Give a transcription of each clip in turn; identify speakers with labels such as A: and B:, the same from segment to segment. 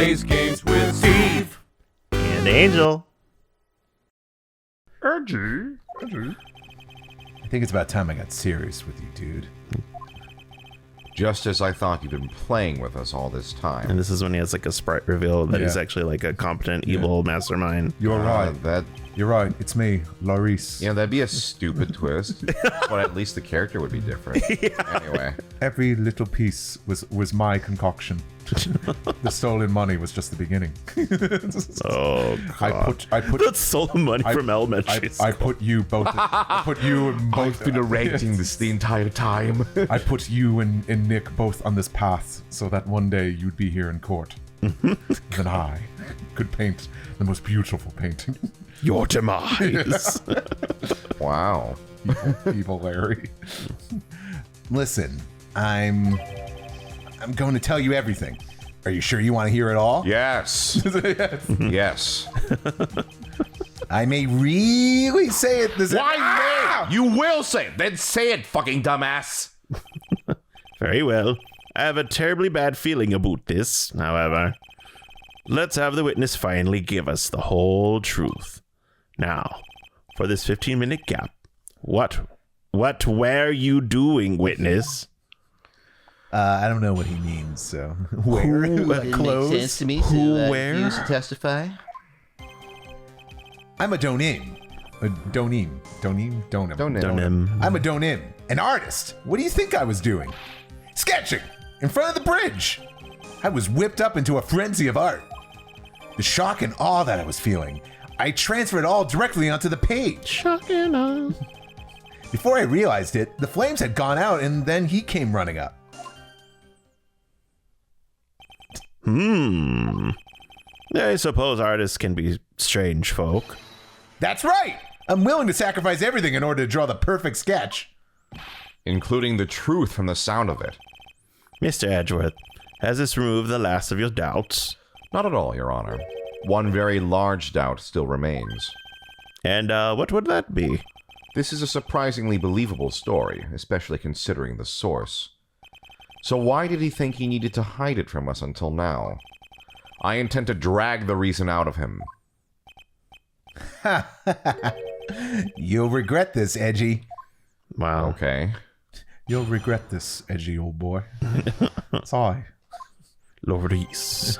A: plays games with Steve
B: and Angel.
C: Edgy. I think it's about time I got serious with you, dude.
A: Just as I thought you'd been playing with us all this time.
B: And this is when he has like a sprite reveal that he's actually like a competent evil mastermind.
C: You're right.
A: That
C: You're right. It's me, Laurice.
A: You know, that'd be a stupid twist, but at least the character would be different. Anyway.
C: Every little piece was my concoction. The stolen money was just the beginning.
B: Oh, God.
C: I put
B: That's stolen money from elementary school.
C: I put you both. I put you and both.
A: I've been narrating this the entire time.
C: I put you and Nick both on this path so that one day you'd be here in court. Then I could paint the most beautiful painting.
B: Your demise.
A: Wow.
C: Evil Larry. Listen, I'm going to tell you everything. Are you sure you want to hear it all?
A: Yes. Yes.
C: I may really say it this
A: Why may? You will say it. Then say it, fucking dumbass.
B: Very well. I have a terribly bad feeling about this, however. Let's have the witness finally give us the whole truth. Now, for this 15-minute gap, what were you doing, witness?
C: I don't know what he means, so... Where?
D: It
C: Clothes?
D: makes sense to me
B: where?
D: refuse to testify.
C: I'm a donim.
B: Donim.
C: I'm a donim. An artist. What do you think I was doing? Sketching! In front of the bridge! I was whipped up into a frenzy of art. The shock and awe that I was feeling, I transferred it all directly onto the page.
B: Shock and awe.
C: Before I realized it, the flames had gone out and then he came running up.
B: I suppose artists can be strange folk.
C: That's right! I'm willing to sacrifice everything in order to draw the perfect sketch.
A: Including the truth from the sound of it.
B: Mr. Edgeworth, has this removed the last of your doubts?
A: Not at all, Your Honor. One very large doubt still remains.
B: And what would that be?
A: This is a surprisingly believable story, especially considering the source. So why did he think he needed to hide it from us until now? I intend to drag the reason out of him.
C: You'll regret this, Edgy.
B: Wow.
A: Okay.
C: You'll regret this, Edgy old boy. Sorry.
B: Laurice.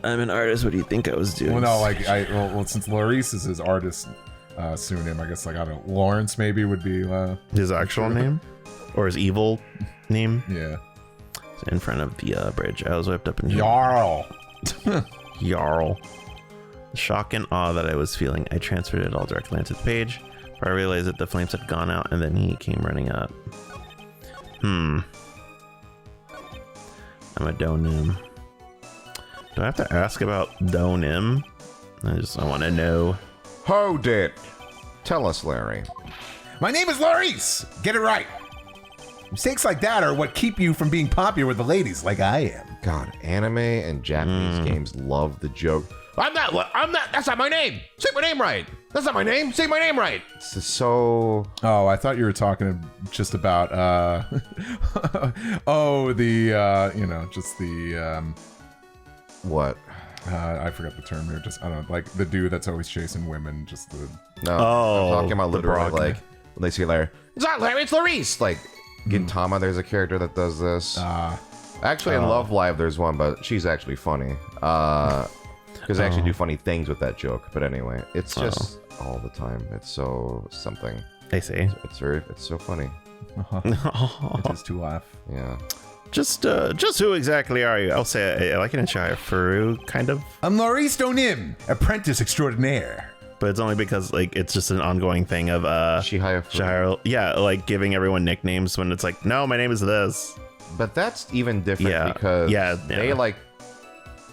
B: I'm an artist. What do you think I was doing?
C: Well, no, like, well, since Laurice is his artist pseudonym, I guess, like, I don't know, Lawrence maybe would be...
B: his actual name? Or his evil name?
C: Yeah.
B: In front of the bridge. I was whipped up in here.
C: Jarl.
B: Jarl. The shock and awe that I was feeling, I transferred it all directly onto the page. I realized that the flames had gone out and then he came running up. I'm a donim. Do I have to ask about donim? I want to know.
A: Hold it! Tell us, Larry.
C: My name is Laurice. Get it right. Mistakes like that are what keep you from being popular with the ladies like I am.
A: God, anime and Japanese games love the joke. I'm not, that's not my name! Say my name right! That's not my name! Say my name right! It's just so...
C: Oh, I thought you were talking just about, just the,
A: What?
C: I forgot the term here. Just, I don't know, like the dude that's always chasing women, just the...
A: No,
B: Oh,
A: I'm talking about
B: the
A: literally,
B: Brock.
A: like, when they say Larry, it's not Larry, it's Laurice! Like, Gintama, there's a character that does this. Actually, in Love Live, there's one, but she's actually funny. Because they actually do funny things with that joke. But anyway, it's just all the time. It's so something.
B: I see.
A: It's so funny.
C: It is to laugh.
A: Yeah.
B: Just who exactly are you? I'll say I like it in Shire Furu, kind of.
C: I'm Laurice Donim, apprentice extraordinaire.
B: But it's only because like it's just an ongoing thing of
A: Shire.
B: Yeah, like giving everyone nicknames when it's like, no, my name is this.
A: But that's even different because they like.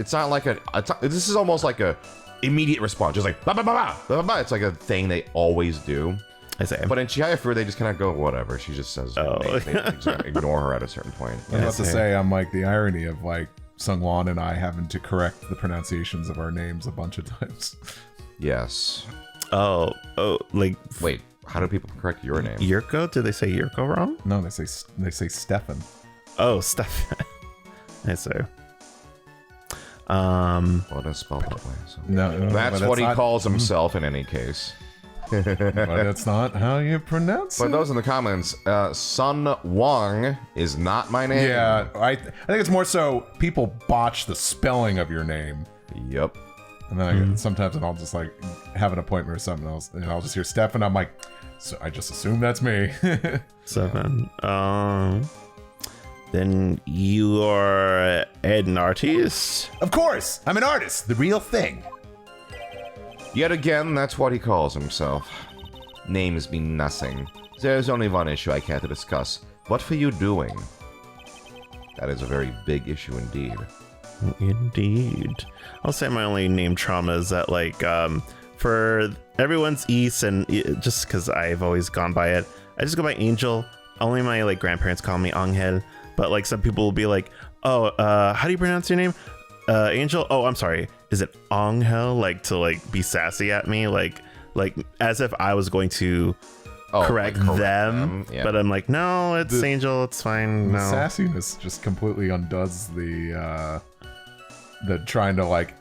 A: It's not like this is almost like a immediate response, just like ba ba ba ba ba ba. It's like a thing they always do.
B: I say.
A: But in Chiafu, they just kind of go whatever. She just says, they ignore her at a certain point.
C: I was about to say, I'm like the irony of like SungWon and I having to correct the pronunciations of our names a bunch of times.
A: Yes.
B: Oh, like
A: wait, how do people correct your name?
B: Yurko? Did they say Yurko wrong?
C: No, they say Stefan.
B: Oh, Stefan. I say.
A: Well, it is spelled that way. So.
C: No,
A: That's what he calls himself in any case.
C: But that's not how you pronounce
A: But
C: it.
A: those in the comments, SungWon is not my name.
C: Yeah, I think it's more so people botch the spelling of your name.
A: Yep.
C: And then sometimes I'll just like have an appointment or something else, and I'll just hear Steph, and I'm like, so I just assume that's me.
B: 7. Then you are an artist?
C: Of course, I'm an artist, the real thing.
A: Yet again, that's what he calls himself. Names mean nothing. There's only one issue I care to discuss. What for you doing? That is a very big issue indeed.
B: Indeed. I'll say my only name trauma is that, like, for everyone's East, and just because I've always gone by it, I just go by Angel. Only my, like, grandparents call me Angel, but, like, some people will be like, oh, how do you pronounce your name? Angel? Oh, I'm sorry. Is it Angel? Like, to, like, be sassy at me? Like as if I was going to correct them. Yeah. But I'm like, no, it's Angel. It's fine. No.
C: Sassiness just completely undoes the trying to, like,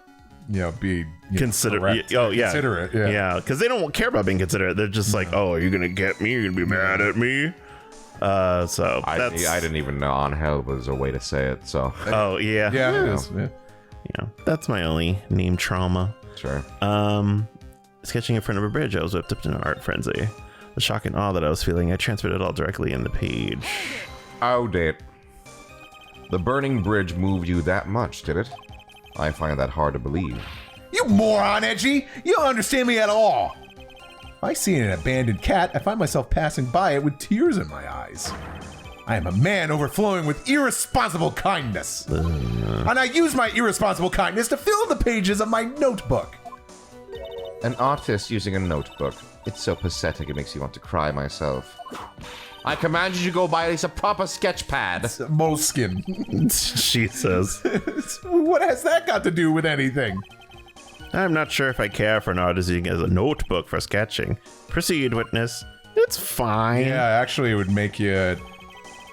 C: you know, be
B: considerate. Oh yeah,
C: considerate.
B: Yeah, because they don't care about being considerate. They're just like, oh, are you gonna get me? You're gonna be mad at me. So
A: I didn't even know Angel was a way to say it. So
B: oh yeah,
C: yeah, it is.
B: Yeah, that's my only name trauma.
A: Sure.
B: Sketching in front of a bridge, I was whipped up in an art frenzy. The shock and awe that I was feeling, I transferred it all directly in the page.
A: Oh, did the burning bridge move you that much, did it? I find that hard to believe.
C: You moron, Edgy! You don't understand me at all! If I see an abandoned cat, I find myself passing by it with tears in my eyes. I am a man overflowing with irresponsible kindness. And I use my irresponsible kindness to fill the pages of my notebook.
A: An artist using a notebook. It's so pathetic it makes you want to cry myself. I command you to go buy at least a proper sketch pad.
C: It's a moleskin.
B: She says.
C: What has that got to do with anything?
B: I'm not sure if I care for an artist using it as a notebook for sketching. Proceed, witness. It's fine.
C: Yeah, actually, it would make you,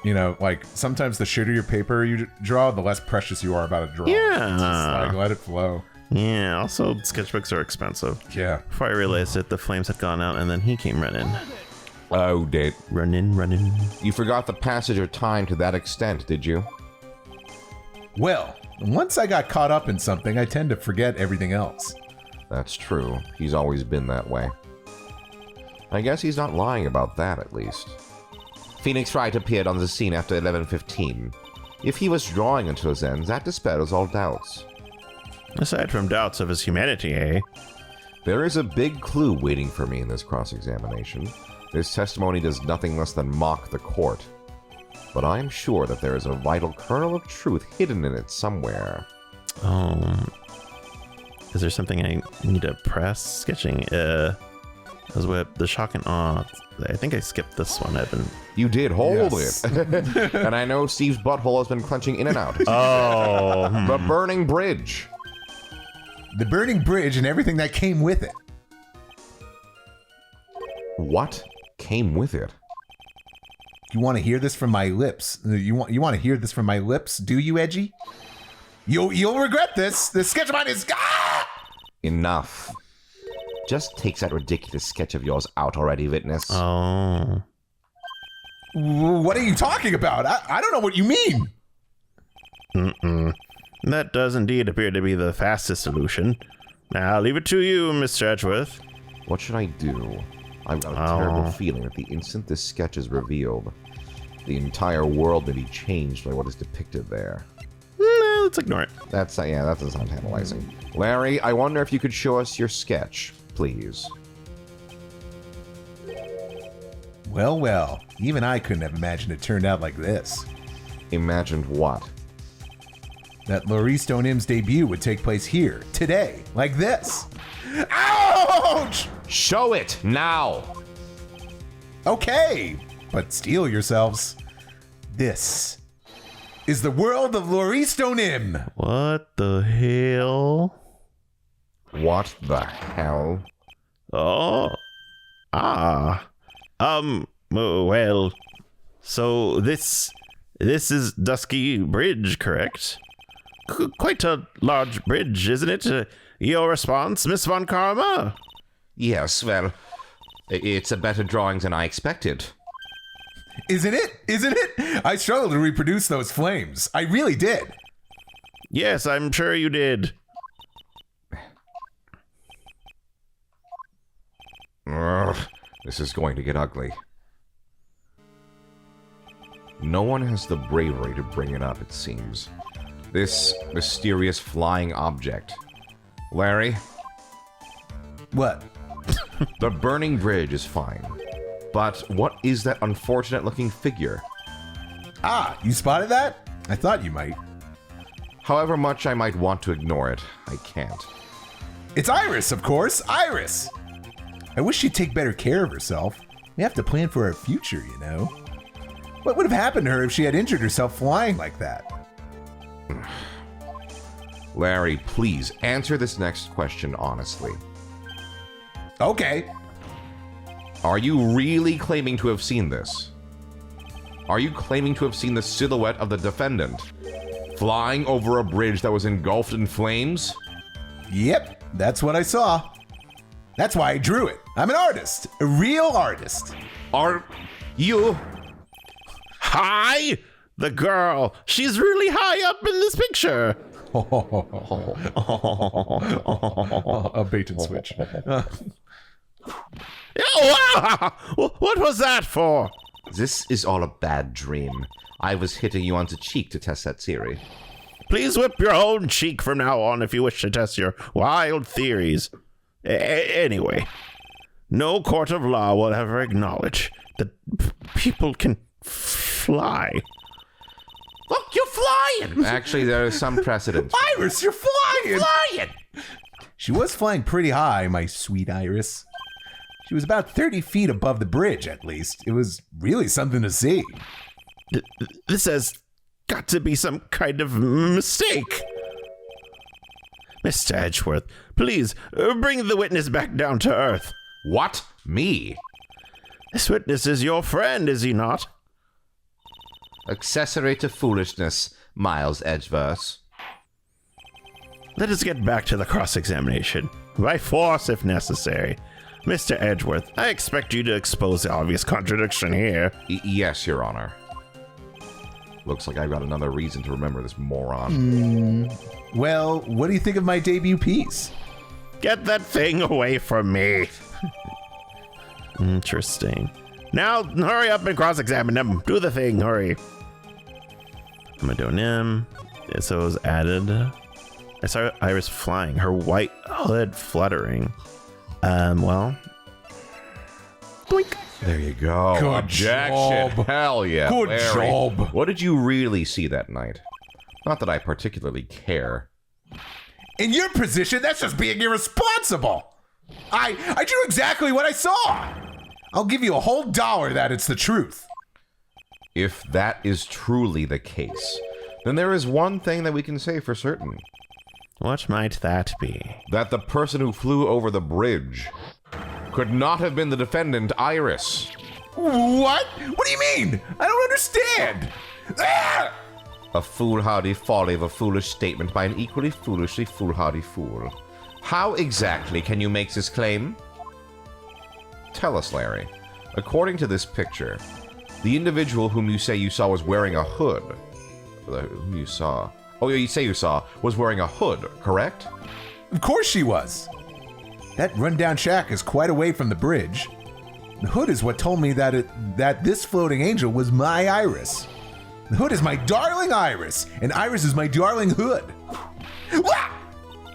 C: you know, like, sometimes the shittier your paper you draw, the less precious you are about a drawing.
B: Yeah.
C: Just, like, let it flow.
B: Yeah, also, sketchbooks are expensive.
C: Yeah.
B: Before I realized it, the flames had gone out, and then he came running.
A: Oh, did.
B: Running.
A: You forgot the passage of time to that extent, did you?
C: Well, once I got caught up in something, I tend to forget everything else.
A: That's true. He's always been that way. I guess he's not lying about that, at least. Phoenix Wright appeared on the scene after 11:15. If he was drawing until then, that dispels all doubts.
B: Aside from doubts of his humanity, eh?
A: There is a big clue waiting for me in this cross-examination. This testimony does nothing less than mock the court. But I am sure that there is a vital kernel of truth hidden in it somewhere.
B: Is there something I need to press? Sketching, as with the shock and awe. I think I skipped this one.
A: You did hold
C: Yes.
A: it. And I know Steve's butthole has been clenching in and out.
B: Oh.
A: The burning bridge.
C: The burning bridge and everything that came with it.
A: What came with it?
C: You want to hear this from my lips? You want to hear this from my lips? Do you, Edgy? You'll regret this. The sketch of mine is
A: Enough. Just takes that ridiculous sketch of yours out already, witness.
B: Oh.
C: What are you talking about? I don't know what you mean.
B: That does indeed appear to be the fastest solution. Now, I'll leave it to you, Mr. Edgeworth.
A: What should I do? I've got a terrible feeling that the instant this sketch is revealed, the entire world may be changed by what is depicted there.
B: Let's ignore it.
A: That doesn't sound tantalizing. Larry, I wonder if you could show us your sketch, please.
C: Well, even I couldn't have imagined it turned out like this.
A: Imagined what?
C: That Laurie Stone M's debut would take place here, today, like this. Ouch!
A: Show it now!
C: Okay, but steel yourselves. This is the world of Laurie Stone M.
B: What the hell?
A: What the hell?
B: Oh. Well, so this is Dusky Bridge, correct? quite a large bridge, isn't it? Your response, Miss Von Karma?
A: Yes, well, it's a better drawing than I expected.
C: Isn't it? Isn't it? I struggled to reproduce those flames. I really did.
B: Yes, I'm sure you did.
A: Ugh, this is going to get ugly. No one has the bravery to bring it up, it seems. This mysterious flying object. Larry?
C: What?
A: The burning bridge is fine. But what is that unfortunate-looking figure?
C: Ah, you spotted that? I thought you might.
A: However much I might want to ignore it, I can't.
C: It's Iris, of course. Iris! I wish she'd take better care of herself. We have to plan for our future, you know. What would have happened to her if she had injured herself flying like that?
A: Larry, please answer this next question honestly.
C: Okay.
A: Are you really claiming to have seen this? Are you claiming to have seen the silhouette of the defendant flying over a bridge that was engulfed in flames?
C: Yep, that's what I saw. That's why I drew it. I'm an artist. A real artist.
A: Are you?
B: Hi! The girl. She's really high up in this picture.
C: A bait and switch.
B: What was that for?
A: This is all a bad dream. I was hitting you on the cheek to test that theory.
B: Please whip your own cheek from now on if you wish to test your wild theories. Anyway, no court of law will ever acknowledge that people can fly.
A: Look, you're flying! Actually, there is some precedent.
C: Iris, you're flying!
A: Flying!
C: She was flying pretty high, my sweet Iris. She was about 30 feet above the bridge, at least. It was really something to see.
B: This has got to be some kind of mistake. Mr. Edgeworth, please bring the witness back down to earth.
A: What? Me?
B: This witness is your friend, is he not?
A: Accessory to foolishness, Miles Edgeworth.
B: Let us get back to the cross-examination. By force, if necessary. Mr. Edgeworth, I expect you to expose the obvious contradiction here.
A: Yes, Your Honor. Looks like I've got another reason to remember this moron.
C: Well, what do you think of my debut piece?
B: Get that thing away from me. Interesting. Now, hurry up and cross-examine him. Do the thing, hurry. I'm gonna do an M. So it was added. I saw Iris flying, her white hood fluttering. Well. Blink.
A: There you go.
C: Good
A: Objection.
C: job.
A: Hell yeah.
C: Good
A: Larry.
C: job.
A: What did you really see that night? Not that I particularly care.
C: In your position, that's just being irresponsible. I drew exactly what I saw. I'll give you a whole $1 that it's the truth.
A: If that is truly the case, then there is one thing that we can say for certain.
B: What might that be?
A: That the person who flew over the bridge could not have been the defendant, Iris.
C: What? What do you mean? I don't understand. Ah!
A: A foolhardy folly of a foolish statement by an equally foolishly foolhardy fool. How exactly can you make this claim? Tell us, Larry. According to this picture, the individual whom you say you saw was wearing a hood. Who you saw? Oh, you say you saw was wearing a hood, correct?
C: Of course she was. That rundown shack is quite away from the bridge. The hood is what told me that this floating angel was my Iris. The hood is my darling Iris, and Iris is my darling hood. Wah!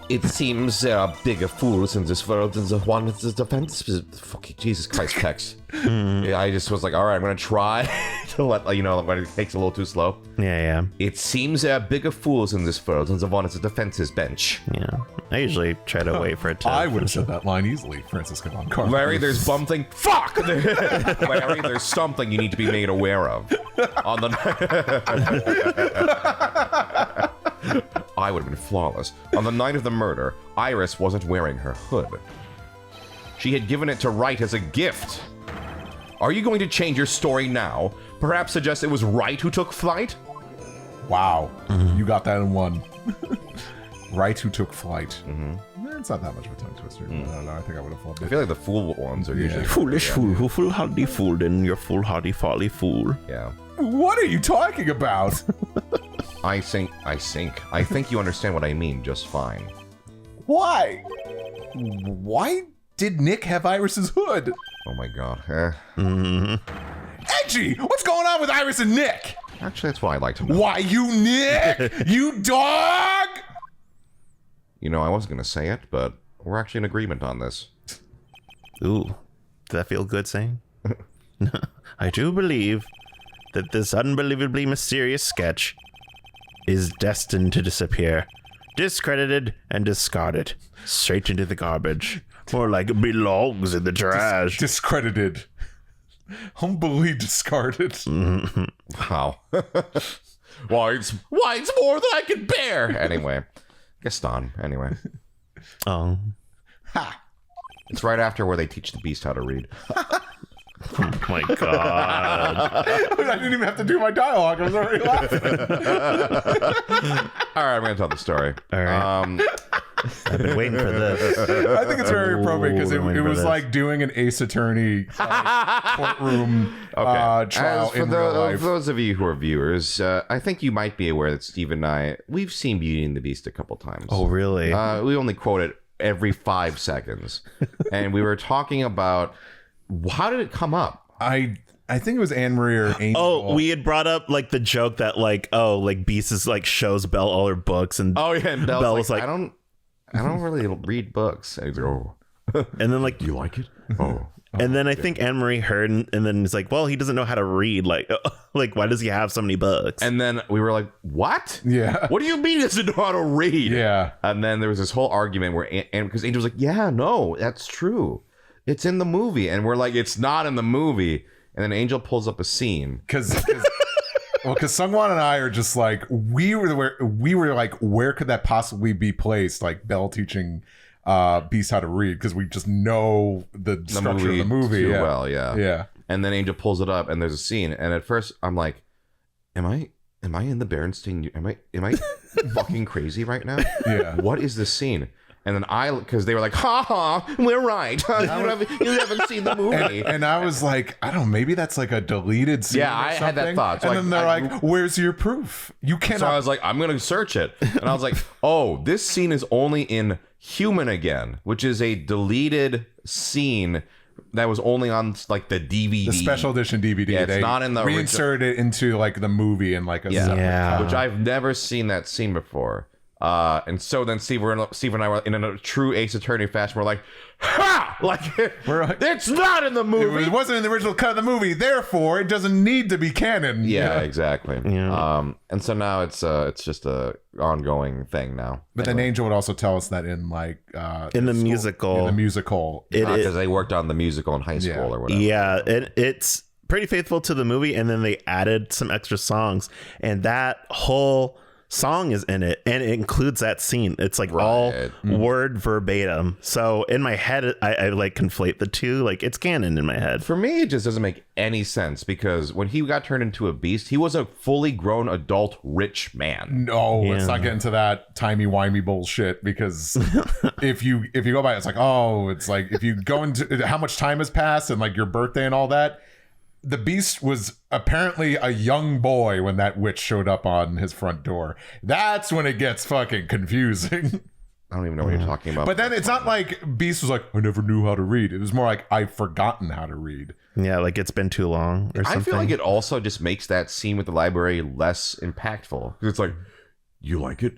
A: It seems there are bigger fools in this world than the one that's the defense. Fucking Jesus Christ, Tex. Yeah, I just was like, all right, I'm going to try to let you know when it takes a little too slow.
B: Yeah.
A: It seems there are bigger fools in this world than the one at the defense's bench.
B: Yeah. I usually try to wait for it to...
C: I would have said that line easily, Francisco von Karma.
A: Larry, there's something. Fuck! Larry, there's something you need to be made aware of. On the. I would have been flawless. On the night of the murder, Iris wasn't wearing her hood. She had given it to Wright as a gift. Are you going to change your story now? Perhaps suggest it was Wright who took flight?
C: Wow. You got that in one. Right who took flight. It's not that much of a tongue twister. I don't know. I think I would have loved
A: I
C: it.
A: feel like the fool ones are usually
B: Foolish fool, who foolhardy fooled in your foolhardy folly fool.
A: yeah.
C: What are you talking about?
A: I think you understand what I mean just fine.
C: Why? Why did Nick have Iris's hood?
A: Oh my god.
C: Edgy! What's going on with Iris and Nick?
A: Actually, that's what I like to know.
C: Why, you Nick? You dog!
A: You know, I wasn't going to say it, but we're actually in agreement on this.
B: Ooh, does that feel good saying? I do believe that this unbelievably mysterious sketch is destined to disappear. Discredited and discarded. Straight into the garbage. More like it belongs in the trash.
C: Discredited. Humbly discarded.
A: Wow. Why, it's more than I can bear. Anyway. Gaston, anyway.
B: Oh.
C: Ha!
A: It's right after where they teach the beast how to read.
B: Oh my god.
C: I didn't even have to do my dialogue. I was already laughing.
A: All right, I'm going to tell the story.
B: All right. I've been waiting for this.
C: I think it's very appropriate because it was like doing an Ace Attorney courtroom trial in real life.
A: For those of you who are viewers, I think you might be aware that Steve and I, we've seen Beauty and the Beast a couple times.
B: Oh, really?
A: We only quote it every 5 seconds. And we were talking about, how did it come up?
C: I think it was Anne Marie or Angel.
B: Oh, we had brought up like the joke that like, oh, like Beast is like shows Belle all her books and
A: Oh, yeah. And
B: Belle was like,
A: I don't really read books. And he's like, oh.
B: and then like,
A: Do you like it? Oh.
B: and then I think Anne Marie heard, and then he's like, well, he doesn't know how to read. Like, like why does he have so many books?
A: And then we were like, what?
C: Yeah.
A: What do you mean he doesn't know how to read?
C: Yeah.
A: And then there was this whole argument where, and because Angel was like, yeah, no, that's true. It's in the movie. And we're like, it's not in the movie. And then Angel pulls up a scene.
C: Because SungWon and I are just like, we were like, where could that possibly be placed? Like Belle teaching Beast how to read, because we just know the structure of the movie
A: too
C: yeah.
A: well, yeah.
C: Yeah.
A: And then Angel pulls it up and there's a scene. And at first I'm like, am I in the Berenstain? Am I fucking crazy right now?
C: Yeah.
A: What is this scene? And then because they were like, ha ha, we're right. you haven't seen the movie.
C: And I was like, I don't know, maybe that's like a deleted scene.
A: Yeah,
C: or
A: I had that
C: something.
A: thought. So
C: and then they're like, where's your proof? You cannot.
A: So I was like, I'm going to search it. And I was like, oh, this scene is only in Human Again, which is a deleted scene that was only on like the DVD.
C: The special edition DVD.
A: Yeah, it's
C: they
A: not in the
C: reinsert it into like the movie and like a separate cut.
A: Which I've never seen that scene before. And so then Steve and I were in a true Ace Attorney fashion. We're like, ha! Like, it's not in the movie.
C: It wasn't in the original cut of the movie, therefore it doesn't need to be canon.
A: Yeah, exactly.
B: Yeah.
A: And so now it's just a ongoing thing now.
C: But then Angel would also tell us that in like
B: in the musical,
A: Because they worked on the musical in high school or whatever.
B: Yeah, it's pretty faithful to the movie, and then they added some extra songs, and that whole song is in it, and it includes that scene. It's like all word verbatim. So in my head, I like conflate the two. Like it's canon in my head.
A: For me, it just doesn't make any sense, because when he got turned into a beast, he was a fully grown adult rich man.
C: No, let's not get into that timey-wimey bullshit, because if you go by it, it's like, oh, it's like if you go into how much time has passed and like your birthday and all that. The Beast was apparently a young boy when that witch showed up on his front door. That's when it gets fucking confusing.
A: I don't even know what you're talking about.
C: But then it's not like Beast was like, I never knew how to read. It was more like, I've forgotten how to read.
B: Yeah, like it's been too long or something.
A: I feel like it also just makes that scene with the library less impactful. It's like, you like it?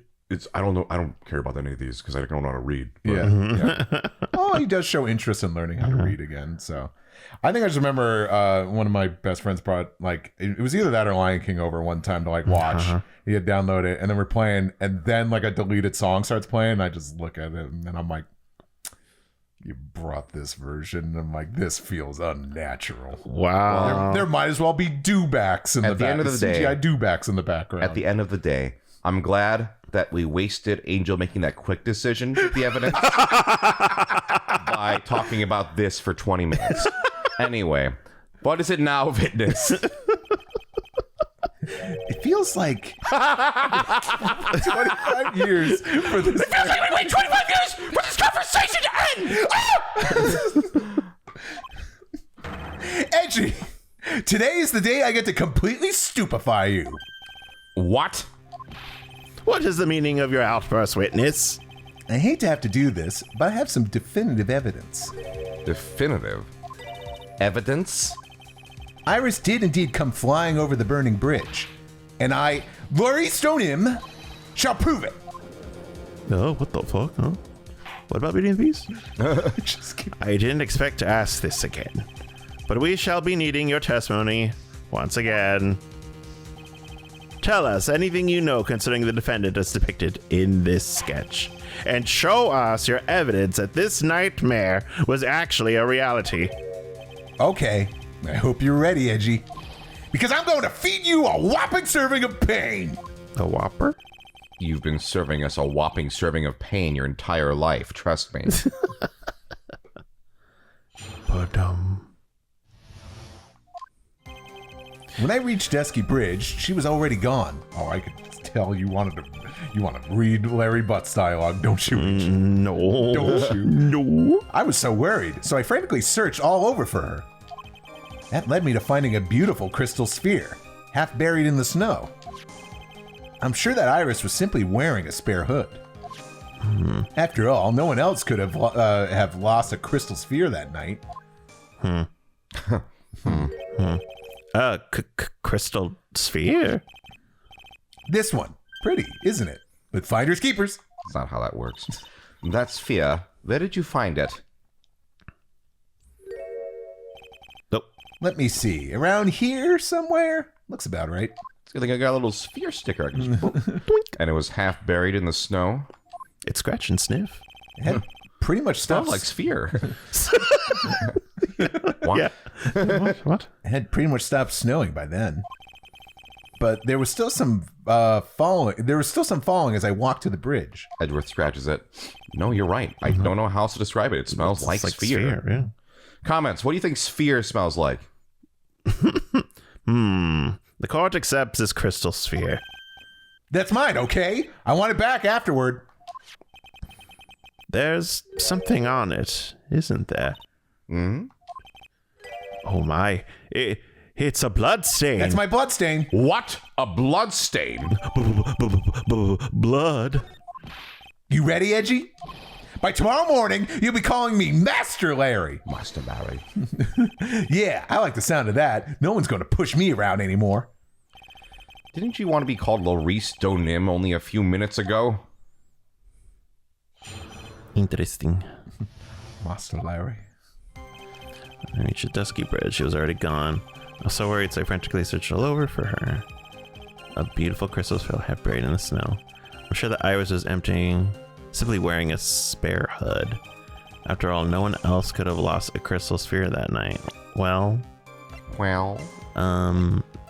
A: I don't know. I don't care about any of these because I don't know how to read. But,
C: yeah. Oh, he does show interest in learning how to read again. So I think I just remember one of my best friends brought like it was either that or Lion King over one time to like watch. He had downloaded it, and then we're playing, and then like a deleted song starts playing. And I just look at it, and I'm like, "You brought this version." And I'm like, "This feels unnatural."
B: Wow.
C: There might as well be dewbacks in
A: At the end of the day,
C: CGI dewbacks in the background.
A: At the end of the day, I'm glad that we wasted Angel making that quick decision with the evidence by talking about this for 20 minutes. Anyway, what is it now, Fitness?
C: feels like 25 years for this.
A: It feels like we waited 25 years for this conversation to end!
C: Edgy, today is the day I get to completely stupefy you.
A: What?
B: What is the meaning of your outburst, witness?
C: I hate to have to do this, but I have some definitive evidence.
A: Definitive evidence?
C: Iris did indeed come flying over the burning bridge, and I, Laurie Stoneim, shall prove it.
B: Oh, what the fuck, huh? What about Beauty and the Beast?
C: Just kidding.
B: I didn't expect to ask this again, but we shall be needing your testimony once again. Tell us anything you know concerning the defendant as depicted in this sketch, and show us your evidence that this nightmare was actually a reality.
C: Okay, I hope you're ready, Edgy, because I'm going to feed you a whopping serving of pain.
B: A Whopper?
A: You've been serving us a whopping serving of pain your entire life, trust me.
C: When I reached Dusky Bridge, she was already gone. Oh, I could tell you wanted to read Larry Butt's dialogue, don't you?
B: No.
C: Don't you?
B: No.
C: I was so worried, so I frantically searched all over for her. That led me to finding a beautiful crystal sphere, half buried in the snow. I'm sure that Iris was simply wearing a spare hood. After all, no one else could have lost a crystal sphere that night.
B: Crystal sphere?
C: This one. Pretty, isn't it? But finders keepers.
A: That's not how that works. That sphere, where did you find it?
B: Nope.
C: Let me see. Around here somewhere? Looks about right.
A: I think I got a little sphere sticker. I can just boink, and it was half buried in the snow.
B: It's scratch and sniff.
C: It had pretty much
A: Sounds
C: stopped.
A: like sphere. What?
B: Yeah. What?
C: It had pretty much stopped snowing by then. But there was still some falling. There was still some falling as I walked to the bridge.
A: Edgeworth scratches it. No, you're right. I don't know how else to describe it. It smells like sphere.
B: Yeah.
A: Comments. What do you think sphere smells like?
B: The court accepts this crystal sphere.
C: That's mine, okay? I want it back afterward.
B: There's something on it, isn't there?
A: Hmm?
B: Oh my. It's a blood stain.
C: That's my blood stain.
A: What? A blood stain?
B: Blood.
C: You ready, Edgy? By tomorrow morning, you'll be calling me Master Larry.
A: Master Larry.
C: Yeah, I like the sound of that. No one's going to push me around anymore.
A: Didn't you want to be called Laurice Donim only a few minutes ago?
B: Interesting.
C: Master Larry.
B: I reached the Dusky Bridge. She was already gone. I was so worried, so I frantically searched all over for her. A beautiful crystal sphere half buried in the snow. I'm sure that Iris was emptying, simply wearing a spare hood. After all, no one else could have lost a crystal sphere that night. Well,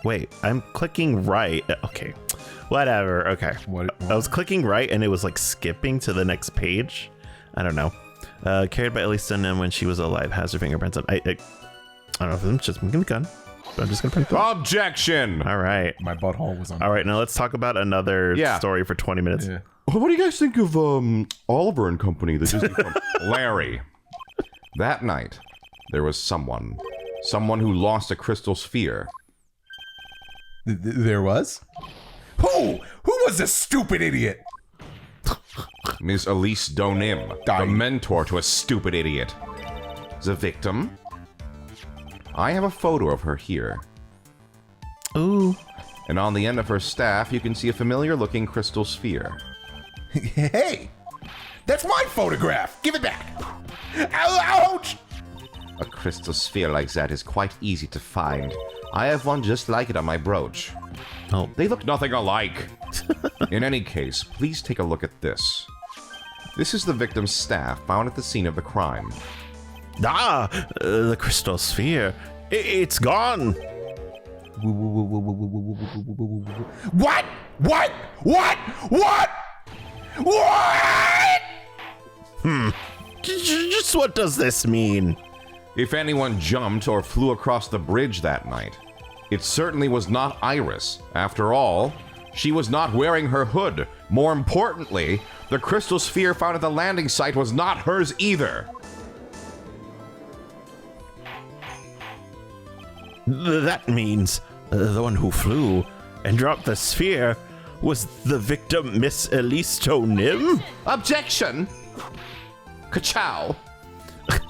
B: wait, I'm clicking right. Okay, whatever. Okay,
C: What?
B: I was clicking right and it was like skipping to the next page. I don't know. Carried by Elise Dunham when she was alive, has her fingerprints on. I don't know if I'm just gonna be gun, but I'm just gonna print them.
A: Objection!
B: All right.
C: My butthole was on.
B: All right, now let's talk about another story for 20 minutes.
C: Yeah.
A: What do you guys think of Oliver and Company, the Disney film? Larry. That night, there was someone who lost a crystal sphere.
C: There was? Who? Who was this stupid idiot?
A: Miss Elise Donim, the
C: Dying.
A: mentor to a stupid idiot. The victim? I have a photo of her here.
B: Ooh.
A: And on the end of her staff, you can see a familiar-looking crystal sphere.
C: Hey! That's my photograph! Give it back! Ouch!
A: A crystal sphere like that is quite easy to find. I have one just like it on my brooch.
B: Oh.
A: They look nothing alike. In any case, please take a look at this. This is the victim's staff found at the scene of the crime.
B: The crystal sphere. It's gone.
C: What? What? What? What? What?
B: Just what does this mean?
A: If anyone jumped or flew across the bridge that night, It certainly was not Iris. After all, she was not wearing her hood. More importantly, the crystal sphere found at the landing site was not hers either.
B: That means the one who flew and dropped the sphere was the victim, Miss Elise Nim?
A: Objection! Ka-chow.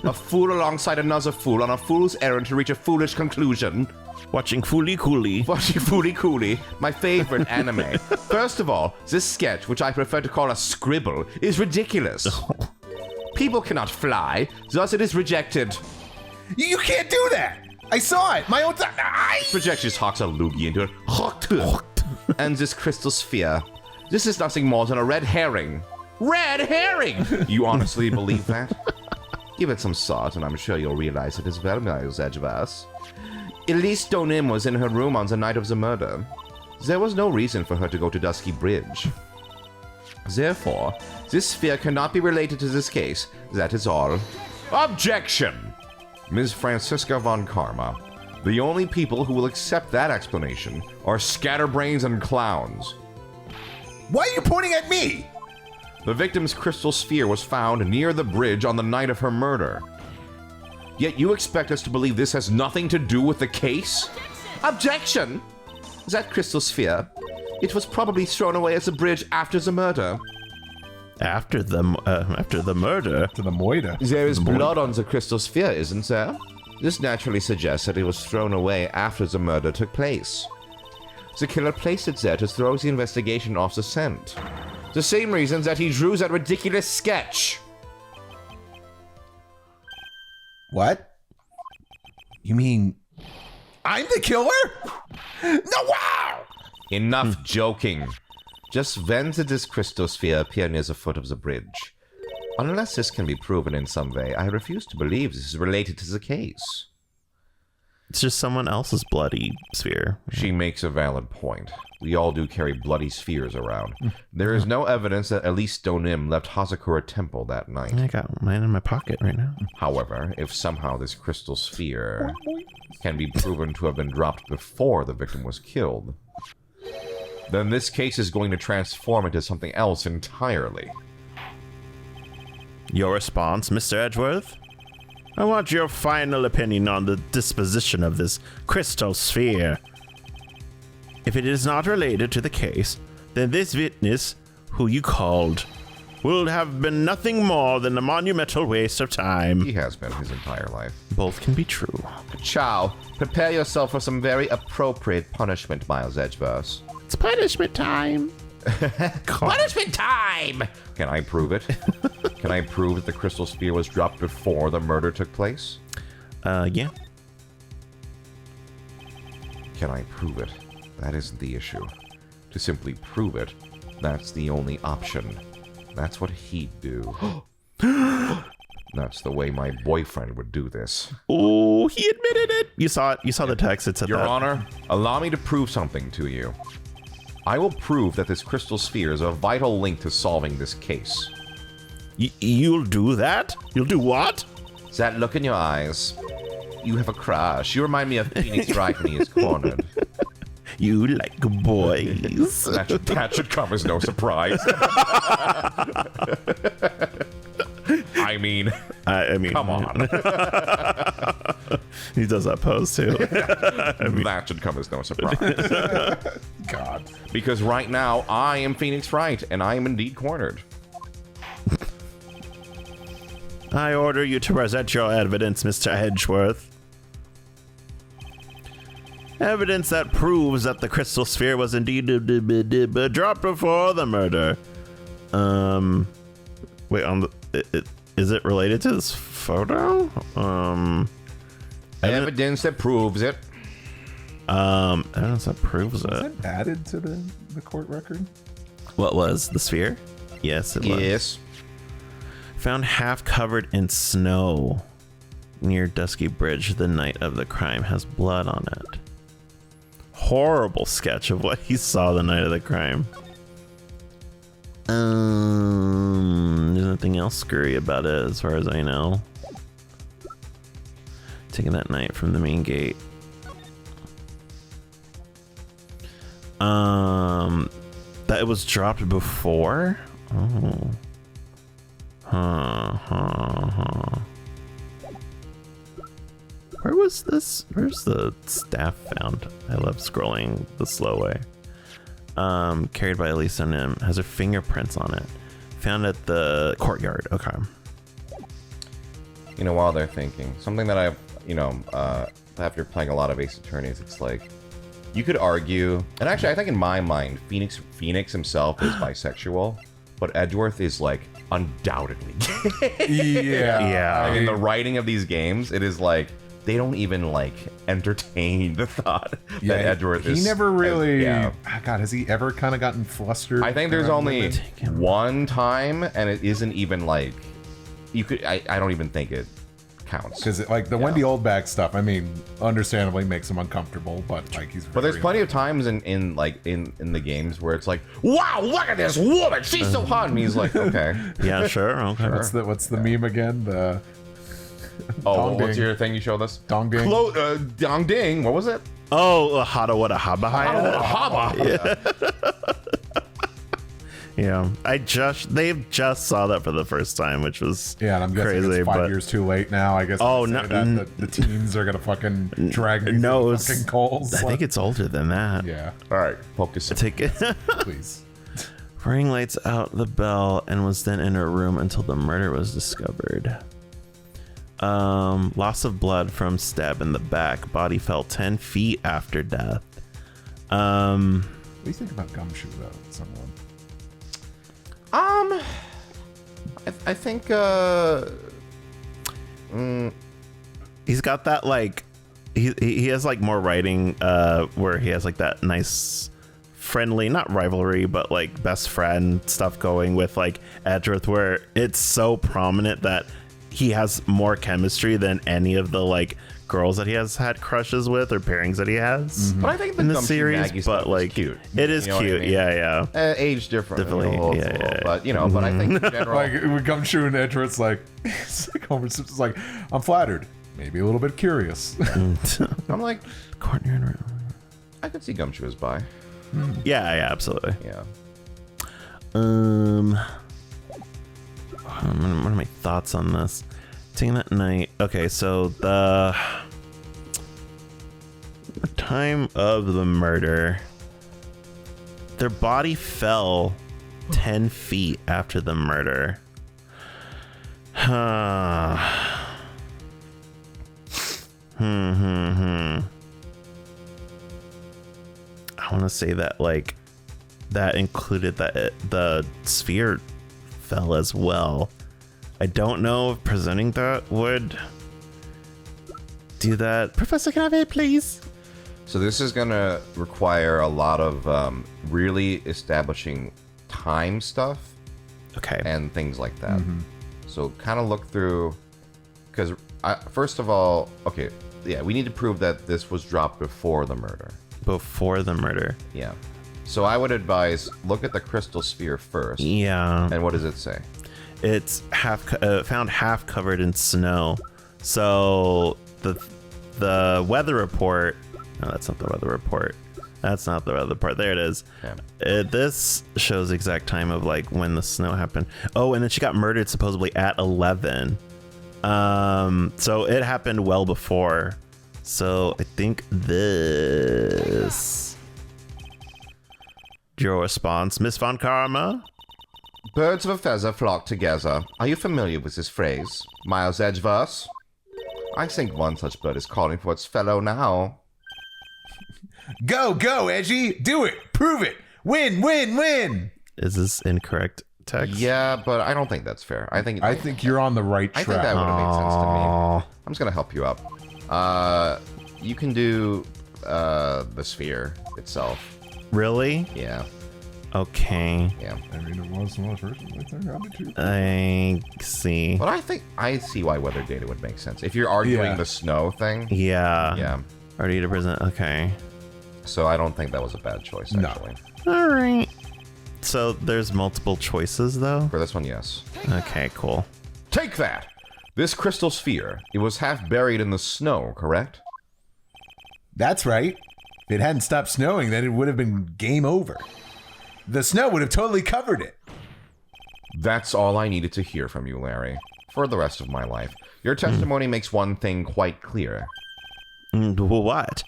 A: A fool alongside another fool on a fool's errand to reach a foolish conclusion.
B: Watching Fooly Cooley.
A: Watching Fooly Cooley, my favorite anime. First of all, this sketch, which I prefer to call a scribble, is ridiculous. People cannot fly, thus it is rejected.
C: You can't do that! I saw it! My own
A: Projections hawks a loogie into it. And this crystal sphere. This is nothing more than a red herring. Red herring! You honestly believe that? Give it some thought, and I'm sure you'll realize it as well, Miles Edgeverse. Elise Donim was in her room on the night of the murder. There was no reason for her to go to Dusky Bridge. Therefore, this sphere cannot be related to this case. That is all. Objection! Ms. Francisca von Karma. The only people who will accept that explanation are scatterbrains and clowns.
C: Why are you pointing at me?
A: The victim's crystal sphere was found near the bridge on the night of her murder. Yet you expect us to believe this has nothing to do with the case? Objection! That crystal sphere, it was probably thrown away as a bridge after the murder.
B: After the murder?
C: To the moida.
A: There is blood on the crystal sphere, isn't there? This naturally suggests that it was thrown away after the murder took place. The killer placed it there to throw the investigation off the scent. The same reasons that he drew that ridiculous sketch.
C: What? You mean I'm the killer? No, wow!
A: Enough joking. Just when did this crystal sphere appear near the foot of the bridge? Unless this can be proven in some way, I refuse to believe this is related to the case.
B: It's just someone else's bloody sphere.
A: She makes a valid point. We all do carry bloody spheres around. There is no evidence that Elise Donim left Hazakura Temple that night.
B: I got mine in my pocket right now.
A: However, if somehow this crystal sphere can be proven to have been dropped before the victim was killed, then this case is going to transform into something else entirely.
B: Your response, Mr. Edgeworth? I want your final opinion on the disposition of this crystal sphere. If it is not related to the case, then this witness, who you called, will have been nothing more than a monumental waste of time.
A: He has been his entire life.
B: Both can be true.
A: Chow, prepare yourself for some very appropriate punishment, Miles Edgeverse.
B: It's punishment time.
A: Punishment time! Can I prove it? Can I prove that the crystal sphere was dropped before the murder took place?
B: Yeah.
A: Can I prove it? That isn't the issue. To simply prove it, that's the only option. That's what he'd do. That's the way my boyfriend would do this.
B: Oh, he admitted it. You saw it. You saw the text. It said
A: Your
B: that.
A: Honor, allow me to prove something to you. I will prove that this crystal sphere is a vital link to solving this case.
B: You'll do that? You'll do what?
A: That look in your eyes. You have a crush. You remind me of Phoenix Wright when he is cornered.
B: You like boys.
A: That should come as no surprise. I mean, come on.
B: He does that pose too.
A: That should come as no surprise.
C: God.
A: Because right now, I am Phoenix Wright, and I am indeed cornered.
B: I order you to present your evidence, Mr. Edgeworth. Evidence that proves that the crystal sphere was indeed dropped before the murder. Wait, on the is it related to this photo?
A: Evidence that proves it.
B: Evidence that proves
C: Was
B: it.
C: that added to the court record?
B: What was the sphere? Yes, it was.
A: Yes.
B: Found half covered in snow near Dusky Bridge the night of the crime. Has blood on it. Horrible sketch of what he saw the night of the crime. There's nothing else screwy about it as far as I know. Taking that night from the main gate. That it was dropped before? Oh. Where was this? Where's the staff found? I love scrolling the slow way. Carried by Elisa Nim. Has her fingerprints on it. Found at the courtyard. Okay.
A: You know, while they're thinking, something that I've, after playing a lot of Ace Attorneys, it's like, you could argue, and actually I think in my mind, Phoenix himself is bisexual, but Edgeworth is like undoubtedly gay.
B: Yeah.
A: Like, in the writing of these games, it is like, they don't even like entertain the thought that Edgeworth is.
C: He never really.
A: Yeah.
C: God, has he ever kind of gotten flustered?
A: I think there's only one time, and it isn't even like you could. I don't even think it counts.
C: Because like the Wendy Oldback stuff, I mean, understandably makes him uncomfortable, but like he's.
A: But there's plenty of times in the games where it's like, wow, look at this woman, she's so hot, and he's like, okay,
B: Yeah, sure. Okay.
C: What's the meme again? The
A: oh, what's your thing you showed us?
C: Dong Ding.
A: Dong Ding. What was it?
B: Oh, Hada Wada Haba.
A: Haba.
B: Yeah, they just saw that for the first time, which was
C: Yeah, and I'm guessing
B: crazy,
C: it's 5
B: but
C: years too late now. I guess.
B: Oh,
C: no,
B: no,
C: the teens are gonna fucking drag me
B: no,
C: through the
B: it's-
C: fucking coals.
B: I think it's older than that.
C: Yeah,
A: All right, focus.
B: Take it.
C: please.
B: Ring lights out the bell and was then in her room until the murder was discovered. Loss of blood from stab in the back. Body fell 10 feet after death.
C: What do you think about Gumshoe though? Someone.
A: I think
B: He's got that like he has like more writing where he has like that nice friendly, not rivalry, but like best friend stuff going with like Edgeworth, where it's so prominent that he has more chemistry than any of the like girls that he has had crushes with or pairings that he has
A: but I think
B: in the
A: Gumshoe
B: series.
A: Maggie
B: But
A: stuff is
B: like
A: cute.
B: it is
A: You know what I
B: cute.
A: mean?
B: Yeah.
A: Age different,
B: Definitely, yeah.
A: but but I think in general,
C: Like with Gumshoe and Edgeworth's like, it's like Homer Simpson's like, I'm flattered, maybe a little bit curious.
A: I'm like,
B: Courtyard.
A: I could see Gumshoe as bi.
B: Yeah, absolutely.
A: Yeah.
B: What are my thoughts on this? Taking that night. Okay, so the time of the murder, their body fell 10 feet after the murder. I want to say that like that included that the sphere fell as well. I don't know if presenting that would do that. Professor, can I have it, please?
A: So this is gonna require a lot of really establishing time stuff
B: Okay.
A: and things like that. So kind of look through, because first of all, okay, yeah, we need to prove that this was dropped before the murder.
B: Before the murder.
A: Yeah. So I would advise look at the crystal sphere first.
B: Yeah.
A: And what does it say?
B: It's found half covered in snow. So the weather report. No, that's not the weather report. That's not the weather report. There it is.
A: Yeah.
B: This shows the exact time of like when the snow happened. Oh, and then she got murdered supposedly at 11. So it happened well before. So I think this. Your response, Miss Von Karma?
A: Birds of a feather flock together. Are you familiar with this phrase? Miles Edgeverse? I think one such bird is calling for its fellow now.
C: Go, Edgy, do it, prove it, win.
B: Is this incorrect text?
A: Yeah, but I don't think that's fair. I think
C: you're on the right track.
A: I think that would have made sense to me. I'm just gonna help you out. You can do the sphere itself.
B: Really?
A: Yeah.
B: Okay.
A: Yeah.
C: I mean, it was one of the first ones.
B: I see.
A: But I see why weather data would make sense. If you're arguing the snow thing.
B: Yeah.
A: Yeah.
B: Already to present. Okay.
A: So I don't think that was a bad choice, actually.
B: All right. So there's multiple choices, though?
A: For this one, yes.
B: Okay, cool.
A: Take that! This crystal sphere, it was half buried in the snow, correct?
C: That's right. If it hadn't stopped snowing, then it would have been game over. The snow would have totally covered it.
A: That's all I needed to hear from you, Larry, for the rest of my life. Your testimony makes one thing quite clear.
B: What?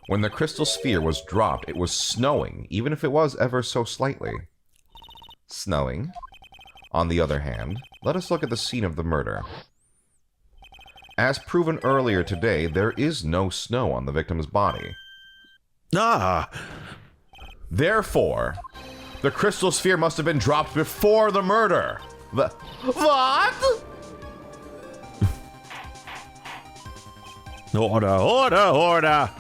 A: When the crystal sphere was dropped, it was snowing, even if it was ever so slightly. Snowing. On the other hand, let us look at the scene of the murder. As proven earlier today, there is no snow on the victim's body. Therefore, the crystal sphere must have been dropped before the murder. What?
B: Order!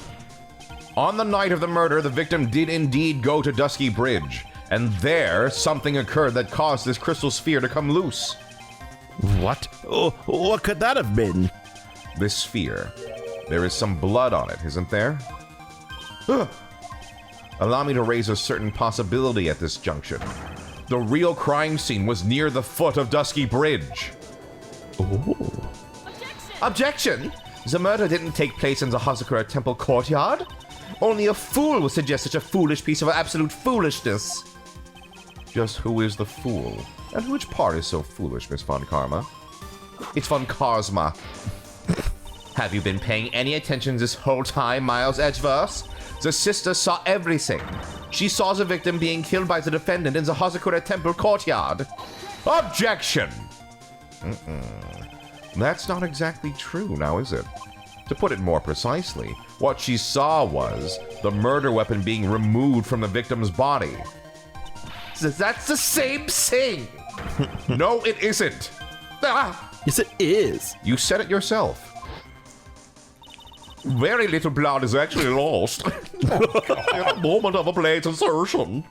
A: On the night of the murder, the victim did indeed go to Dusky Bridge, and there something occurred that caused this crystal sphere to come loose.
B: What? Oh, what could that have been?
A: This sphere. There is some blood on it, isn't there? Allow me to raise a certain possibility at this junction. The real crime scene was near the foot of Dusky Bridge.
B: Oh.
A: Objection! The murder didn't take place in the Hazakura Temple courtyard. Only a fool would suggest such a foolish piece of absolute foolishness. Just who is the fool? And which part is so foolish, Miss Von Karma? It's Von Karsma. Have you been paying any attention this whole time, Miles Edgeverse? The sister saw everything. She saw the victim being killed by the defendant in the Hazakura Temple courtyard. Objection! That's not exactly true, now is it? To put it more precisely, what she saw was the murder weapon being removed from the victim's body. That's the same thing! No, it isn't!
B: Yes, it is.
A: You said it yourself. Very little blood is actually lost in the moment of a blade's insertion.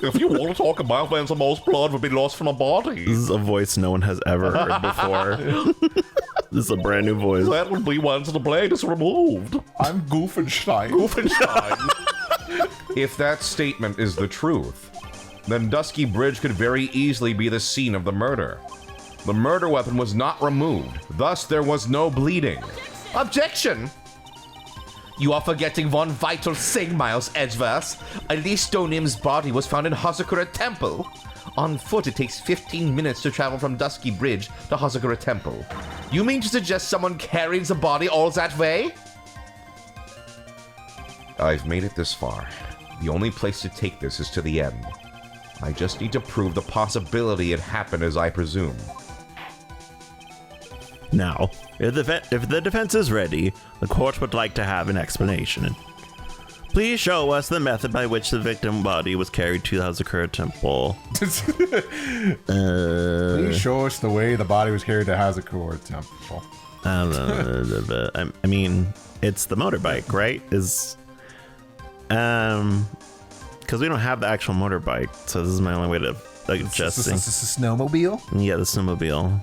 A: If you want to talk about when the most blood would be lost from a body.
B: This is a voice no one has ever heard before. This is a brand new voice.
A: That would be once the blade is removed.
C: I'm Goofenstein.
A: If that statement is the truth, then Dusky Bridge could very easily be the scene of the murder. The murder weapon was not removed, thus there was no bleeding. Objection! You are forgetting one vital thing, Miles Edgeverse. Elise Stonim's body was found in Hazakura Temple. On foot, it takes 15 minutes to travel from Dusky Bridge to Hazakura Temple. You mean to suggest someone carried the body all that way? I've made it this far. The only place to take this is to the end. I just need to prove the possibility it happened as I presume.
B: Now, if the defense is ready, the court would like to have an explanation. Please show us the method by which the victim body was carried to the Hazakura Temple.
C: Please show us the way the body was carried to Hazakura Temple.
B: I mean, it's the motorbike, right? Because we don't have the actual motorbike, so this is my only way to adjust things.
C: Is this a snowmobile?
B: Yeah, the snowmobile.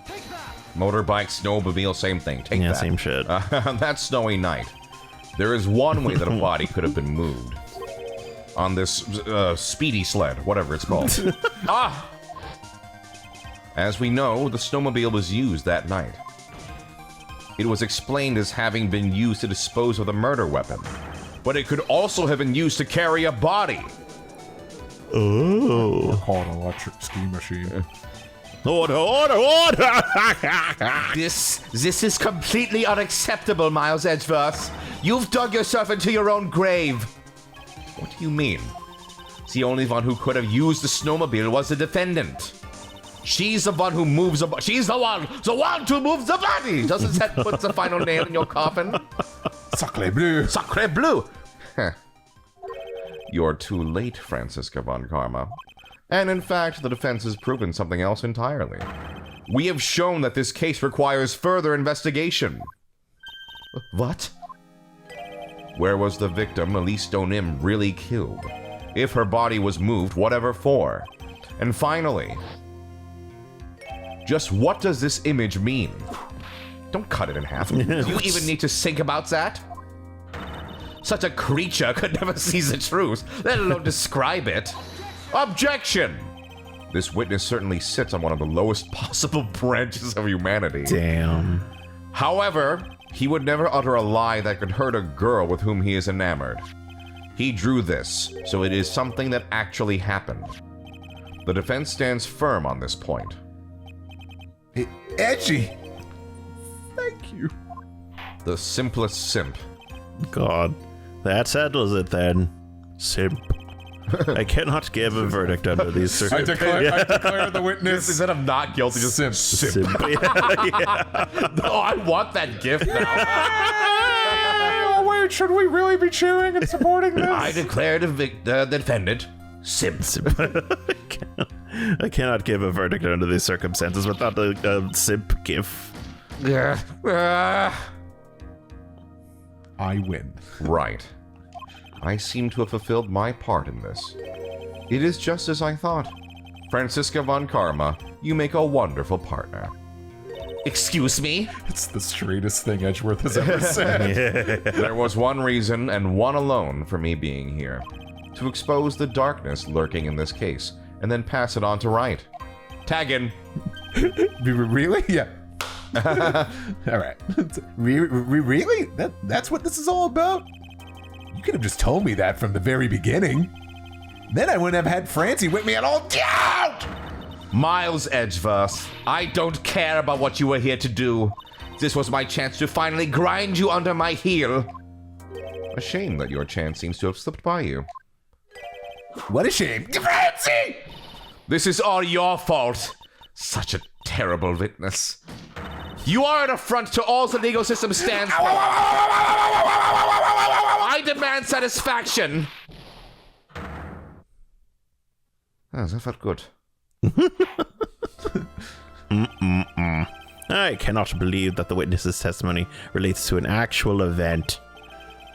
A: Motorbike, snowmobile, same thing. Take
B: Yeah,
A: that.
B: same shit.
A: On that snowy night, there is one way that a body could have been moved. On this speedy sled, whatever it's called. As we know, the snowmobile was used that night. It was explained as having been used to dispose of the murder weapon, but it could also have been used to carry a body.
B: Oh.
C: Called an electric ski machine.
B: Order!
A: This is completely unacceptable, Miles Edgeverse. You've dug yourself into your own grave. What do you mean? The only one who could have used the snowmobile was the defendant. She's the one who moves the body. She's the one to move the body. Doesn't that put the final nail in your coffin?
C: Sacre bleu.
A: Sacre bleu. You're too late, Francisca Von Karma. And in fact, the defense has proven something else entirely. We have shown that this case requires further investigation. What? Where was the victim, Elise Donim, really killed? If her body was moved, whatever for? And finally, just what does this image mean? Don't cut it in half. Do you even need to think about that? Such a creature could never see the truth, let alone describe it. Objection! This witness certainly sits on one of the lowest possible branches of humanity.
B: Damn.
A: However, he would never utter a lie that could hurt a girl with whom he is enamored. He drew this, so it is something that actually happened. The defense stands firm on this point.
C: Edgy. Thank you.
A: The simplest simp.
B: God, that settles it then. Simp. I cannot give a verdict under these
C: I
B: circumstances.
C: declare the witness.
A: Instead of not guilty, just
C: Simp.
B: Simp. Yeah.
A: Oh, I want that gift now.
C: Oh, wait, should we really be cheering and supporting this?
A: I declare the defendant simp.
B: I cannot give a verdict under these circumstances without a simp gif.
C: I win.
A: Right. I seem to have fulfilled my part in this. It is just as I thought. Franziska von Karma, you make a wonderful partner. Excuse me?
C: It's the straightest thing Edgeworth has ever said.
A: There was one reason, and one alone, for me being here. To expose the darkness lurking in this case, and then pass it on to Wright. Tag in.
C: Really? Yeah. All right. Really? That's what this is all about? You could have just told me that from the very beginning. Then I wouldn't have had Francie with me at all. Out!
A: Miles Edgeworth, I don't care about what you were here to do. This was my chance to finally grind you under my heel. A shame that your chance seems to have slipped by you.
C: What a shame. Francie!
A: This is all your fault. Such a terrible witness. You are an affront to all the legal system stands for. I demand satisfaction. Oh, that felt good.
B: I cannot believe that the witness's testimony relates to an actual event.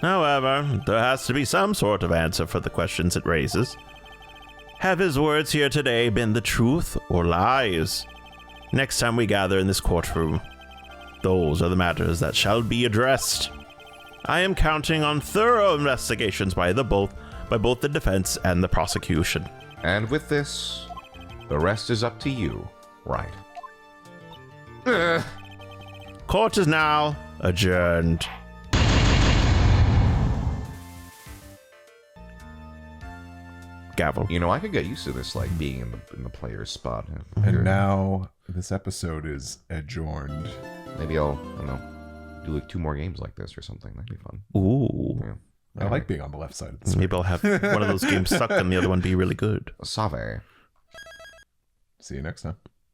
B: However, there has to be some sort of answer for the questions it raises. Have his words here today been the truth or lies? Next time we gather in this courtroom, those are the matters that shall be addressed. I am counting on thorough investigations by both the defense and the prosecution.
A: And with this, the rest is up to you, right?
B: Court is now adjourned. Gavel.
A: You know, I could get used to this, like, being in the player's spot.
C: And now this episode is adjourned.
A: Maybe I'll, I don't know, do like 2 more games like this or something. That'd be fun.
B: Ooh.
C: I like being on the left side of the screen.
B: Maybe I'll have one of those games suck and the other one be really good.
A: Save.
C: See you next time.